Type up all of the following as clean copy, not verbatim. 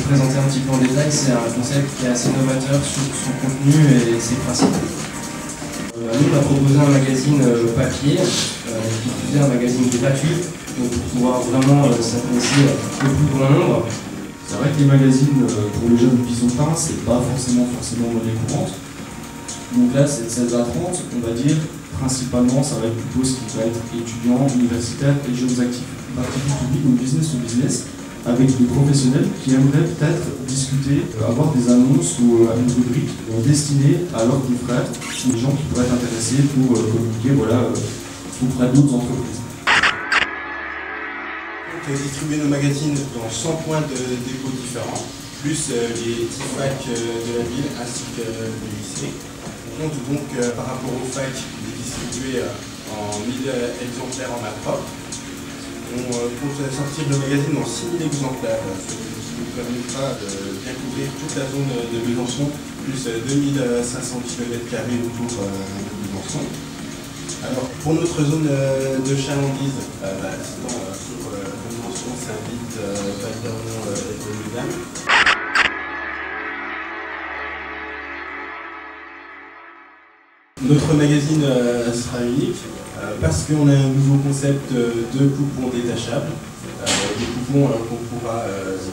présenter un petit peu en détail, c'est un concept qui est assez novateur sur son contenu et ses principes. Nous, on a proposé un magazine papier, qui est un magazine gratuit, donc pour pouvoir vraiment s'adresser au plus grand nombre. C'est vrai que les magazines pour les jeunes qui sont peints, c'est pas forcément monnaie courante. Donc là, c'est de 16 à 30, on va dire, principalement, ça va être plutôt ce qui va être étudiants, universitaires et jeunes actifs. Partie du public ou business to business, avec des professionnels qui aimeraient peut-être discuter, avoir des annonces ou une rubrique destinée à leurs confrères, ou des gens qui pourraient être intéressés pour communiquer auprès d'autres entreprises. Distribuer nos magazines dans 100 points de dépôt différents, plus les 10 facs de la ville ainsi que le lycée. On compte donc par rapport aux facs les distribuer en 1000 exemplaires en main propre. On compte sortir le magazine dans 6000 exemplaires, ce qui nous permettra de bien couvrir toute la zone de Besançon, plus 2500 km² autour de Besançon. Alors, pour notre zone de chalandise, sur Besançon, Saint-Vite, Val-d'Ornon et Beaune-les-Dames. Notre magazine sera unique parce qu'on a un nouveau concept de coupons détachables. Des coupons qu'on pourra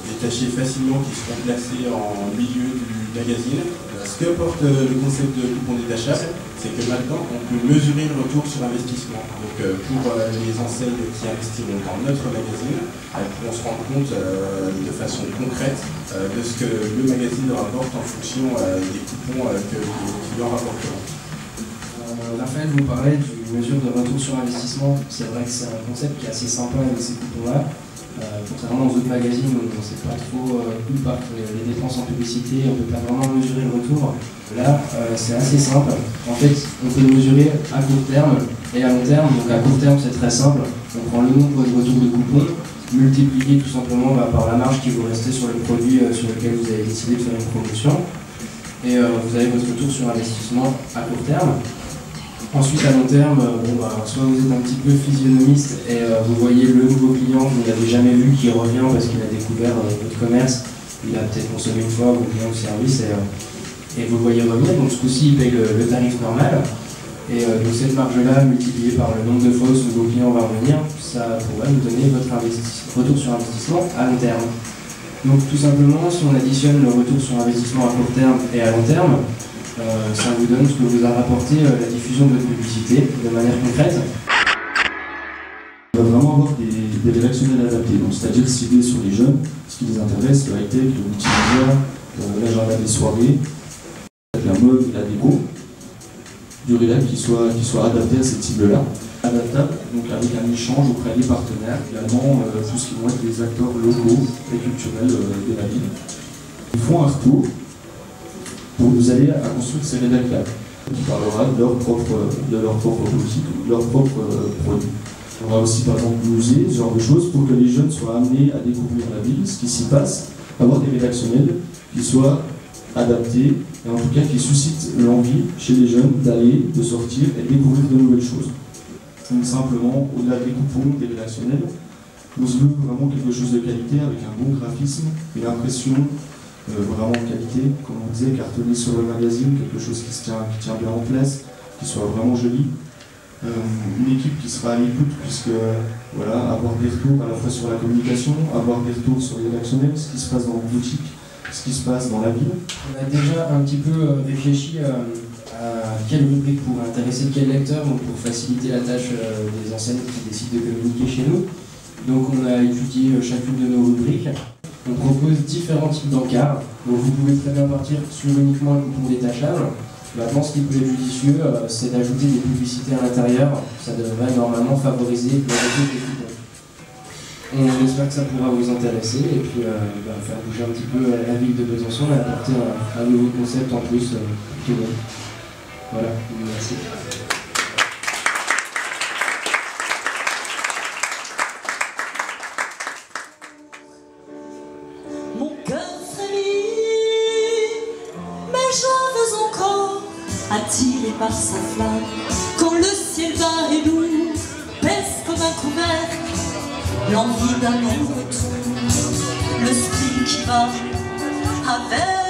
détacher facilement, qui seront placés en milieu du magazine. Ce que porte le concept de coupons détachables, c'est que maintenant on peut mesurer le retour sur investissement. Donc pour les enseignes qui investiront dans notre magazine, elles pourront se rendre compte de façon concrète de ce que le magazine leur apporte en fonction des coupons qui leur apporteront. Raphaël vous parlait d'une mesure de retour sur investissement. C'est vrai que c'est un concept qui est assez sympa avec ces coupons-là. Contrairement aux autres magazines où on ne sait pas trop où partent les dépenses en publicité, on ne peut pas vraiment mesurer le retour. Là, c'est assez simple. En fait, on peut le mesurer à court terme et à long terme. Donc à court terme, c'est très simple. On prend le nombre de retours de coupons, multiplié tout simplement par la marge qui vous reste sur le produit sur lequel vous avez décidé de faire une promotion. Et vous avez votre retour sur investissement à court terme. Ensuite, à long terme, soit vous êtes un petit peu physionomiste et vous voyez le nouveau client que vous n'avez jamais vu qui revient parce qu'il a découvert votre commerce, il a peut-être consommé une fois, vous vient au service et vous le voyez revenir. Donc ce coup-ci, il paye le tarif normal. Et donc cette marge-là, multipliée par le nombre de fois où ce nouveau client va revenir, ça pourrait nous donner votre retour sur investissement à long terme. Donc tout simplement, si on additionne le retour sur investissement à court terme et à long terme, ça vous donne ce que vous a rapporté la diffusion de votre publicité de manière concrète. On va vraiment avoir des rédactionnels adaptés, c'est-à-dire ciblés sur les jeunes, ce qui les intéresse, le high-tech, le multimédia, l'agenda des soirées, la mode, la déco, du rédac qui soit adapté à cette cible-là. Adaptable, donc avec un échange auprès des partenaires, également tout ce qui vont être les acteurs locaux et culturels de la ville. Ils font un retour pour nous aider à construire ces rédacteurs qui parlera de leur propre politique ou de leur propre produit. On va aussi par exemple musées, ce genre de choses, pour que les jeunes soient amenés à découvrir la ville, ce qui s'y passe, avoir des rédactionnels qui soient adaptés et en tout cas qui suscitent l'envie chez les jeunes d'aller, de sortir et de découvrir de nouvelles choses. Donc simplement, au-delà des coupons, des rédactionnels, on se veut vraiment quelque chose de qualité avec un bon graphisme, une impression vraiment de qualité, comme on disait, cartonné sur le magazine, quelque chose qui tient bien en place, qui soit vraiment joli. Une équipe qui sera à l'écoute, puisque voilà, avoir des retours à la fois sur la communication, avoir des retours sur les rédactionnels, ce qui se passe dans la boutique, ce qui se passe dans la ville. On a déjà un petit peu réfléchi à quelle rubrique pourrait intéresser quel lecteur, donc pour faciliter la tâche des enseignes qui décident de communiquer chez nous. Donc on a étudié chacune de nos rubriques. On propose différents types d'encarts, donc vous pouvez très bien partir sur uniquement un coupon détachable. Maintenant, ce qui peut être judicieux, c'est d'ajouter des publicités à l'intérieur. Ça devrait normalement favoriser le retour des coupons. On espère que ça pourra vous intéresser et puis faire bouger un petit peu la ville de Besançon et apporter un nouveau concept en plus tout le monde. Voilà, merci. Attiré par sa flamme, quand le ciel bas et doux pèse comme un couvercle, l'envie d'un nouveau retour, le style qui va avec